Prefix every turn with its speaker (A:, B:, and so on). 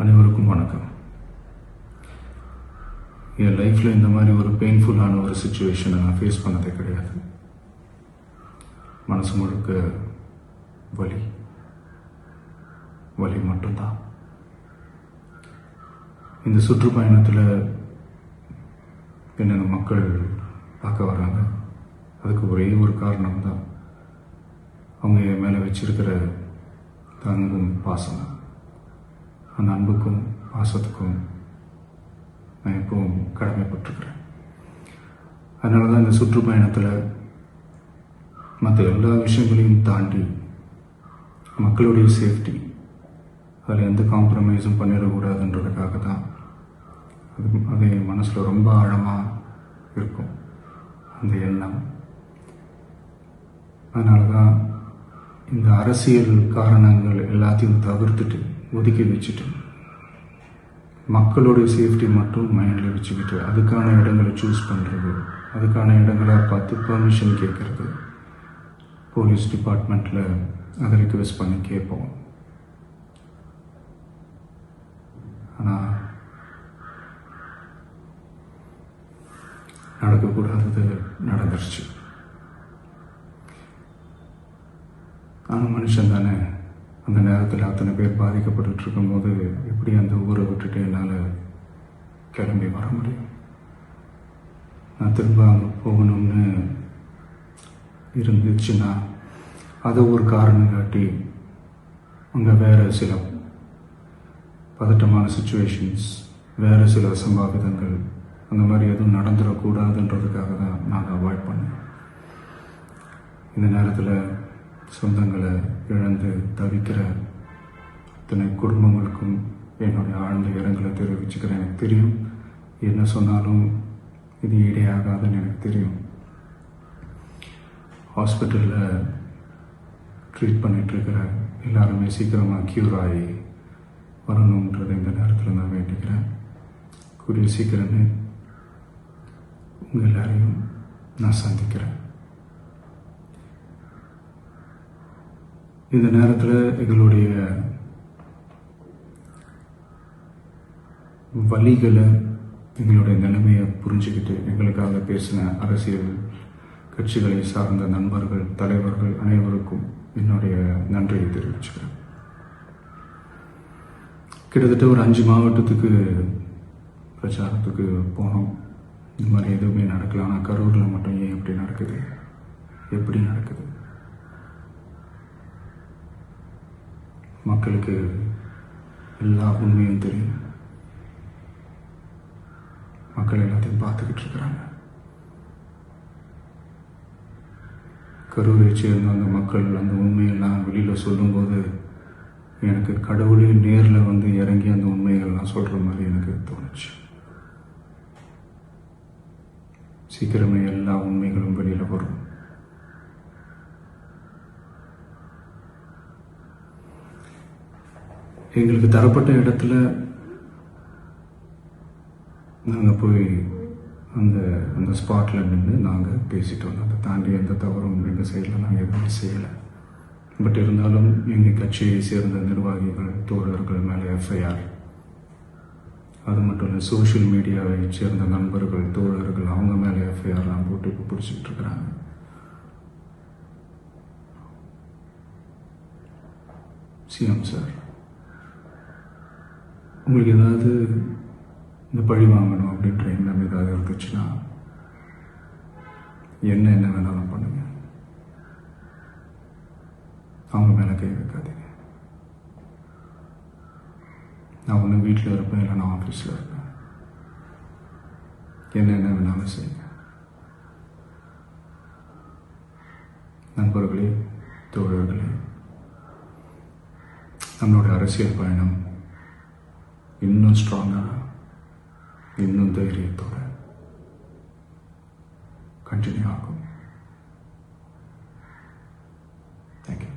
A: அனைவருக்கும் வணக்கம். என் லைஃப்பில் இந்த மாதிரி ஒரு பெயின்ஃபுல்லான ஒரு சுச்சுவேஷனை நான் ஃபேஸ் பண்ணதே கிடையாது. மனசு முழுக்க வலி வலி மட்டும்தான். இந்த சுற்றுப்பயணத்தில் என்னென்ன மக்கள் பார்க்க வராங்க, அதுக்கு ஒரே ஒரு காரணம் தான், அவங்க என் மேலே வச்சிருக்கிற தங்கும் பாசம். அந்த அன்புக்கும் பாசத்துக்கும் நான் எப்பவும் கடமைப்பட்டிருக்கிறேன். அதனால தான் இந்த சுற்றுப்பயணத்தில் மற்ற எல்லா விஷயங்களையும் தாண்டி மக்களுடைய சேஃப்டி, அதில் எந்த காம்ப்ரமைஸும் பண்ணிடக்கூடாதுன்றதுக்காக தான் அது என் மனசில் ரொம்ப ஆழமாக இருக்கும் அந்த எண்ணம். அதனால தான் இந்த அரசியல் காரணங்கள் எல்லாத்தையும் தவிர்த்துட்டு ஒதுக்கி வச்சுட்டு மக்களுடைய சேஃப்டி மட்டும் மைண்டில் வச்சுக்கிட்டு அதுக்கான இடங்களை சூஸ் பண்ணுறது, அதுக்கான இடங்களை பார்த்து பெர்மிஷன் கேட்குறது, போலீஸ் டிபார்ட்மெண்ட்டில் அதை ரிக்வெஸ்ட் பண்ணி கேட்போம். ஆனால் நடக்கக்கூடாதது நடந்துருச்சு. நானும் மனுஷன் தானே. அந்த நேரத்தில் அத்தனை பேர் பாதிக்கப்பட்டு இருக்கும்போது எப்படி அந்த ஊரை விட்டுட்டு என்னால் கிளம்பி வர முடியும்? நான் திரும்ப அங்கே போகணும்னு இருந்துச்சுன்னா அதை ஒரு காரணம் காட்டி அங்கே வேறு சில பதட்டமான சுச்சுவேஷன்ஸ், வேறு சில அசம்பாவிதங்கள் அந்த மாதிரி எதுவும் நடந்துடக்கூடாதுன்றதுக்காக தான் நான் அவாய்ட் பண்ணேன். இந்த நேரத்தில் சொந்தங்களை இழந்து தவிக்கிற அத்தனை குடும்பங்களுக்கும் என்னுடைய ஆழ்ந்த இரங்கலை தெரிவிச்சுக்கிறேன். எனக்கு தெரியும், என்ன சொன்னாலும் இது ஈடையாகாதுன்னு எனக்கு தெரியும். ஹாஸ்பிட்டலில் ட்ரீட் பண்ணிகிட்ருக்கிற எல்லாருமே சீக்கிரமாக க்யூர் ஆகி வரணுன்றதை இந்த நேரத்தில் நான் வேண்டிக்கிறேன். கூடிய சீக்கிரமே உங்கள் எல்லாரையும் நான் சந்திக்கிறேன். இந்த நேரத்தில் எங்களுடைய வலிகளை, எங்களுடைய நிலைமையை புரிஞ்சுக்கிட்டு எங்களுக்காக பேசின அரசியல் கட்சிகளை சார்ந்த நண்பர்கள், தலைவர்கள் அனைவருக்கும் என்னுடைய நன்றியை தெரிவிச்சுக்கிறேன். கிட்டத்தட்ட ஒரு 5 மாவட்டத்துக்கு பிரச்சாரத்துக்கு போனோம். இந்த மாதிரி எதுவுமே நடக்கல. ஆனால் கரூரில் மட்டும் ஏன் எப்படி நடக்குது, எப்படி நடக்குது? மக்களுக்கு எல்லா உண்மையும் தெரியும். மக்கள் எல்லாத்தையும் பார்த்துக்கிட்டு இருக்கிறாங்க. கரூரை சேர்ந்த அந்த மக்கள் அந்த உண்மையெல்லாம் வெளியில் சொல்லும்போது எனக்கு கடவுளே நேரில் வந்து இறங்கி அந்த உண்மைகள்லாம் சொல்கிற மாதிரி எனக்கு தோணுச்சு. சீக்கிரமே எல்லா உண்மைகளும் வெளியில் வரும். எங்களுக்கு தரப்பட்ட இடத்துல நாங்கள் போய் அந்த ஸ்பாட்டில் நின்று நாங்கள் பேசிட்டு வந்தோம். அதை தாண்டி எந்த தவறும் எங்கள் சைடில் நாங்கள் எதுவுமே செய்யலை. பட் இருந்தாலும் எங்கள் கட்சியை சேர்ந்த நிர்வாகிகள், தோழர்கள் மேலே எஃப்ஐஆர், அது மட்டும் இல்லை சோஷியல் மீடியாவை சேர்ந்த நண்பர்கள், தோழர்கள் அவங்க மேலே எஃப்ஐஆர்லாம் போட்டு இப்போ பிடிச்சிக்கிட்டு இருக்கிறாங்க. சிஎம் சார், உங்களுக்கு ஏதாவது இந்த பழி வாங்கணும் அப்படின்ற எண்ணம் ஏதாவது இருந்துச்சுன்னா என்ன வேணாலும் பண்ணுங்க. அவங்க மேலே கை வைக்காதீங்க. நான் ஒன்று வீட்டில் இருப்பேன், இல்லை நான் ஆஃபீஸில் இருப்பேன். என்ன வேணாலும் செய்யுங்க. நண்பர்களே, தோழர்களே, நம்மளோட அரசியல் பயணம் இன்னும் ஸ்ட்ராங்காக, இன்னும் தைரியத்தோட கண்டினியூ ஆகும். தேங்க்யூ.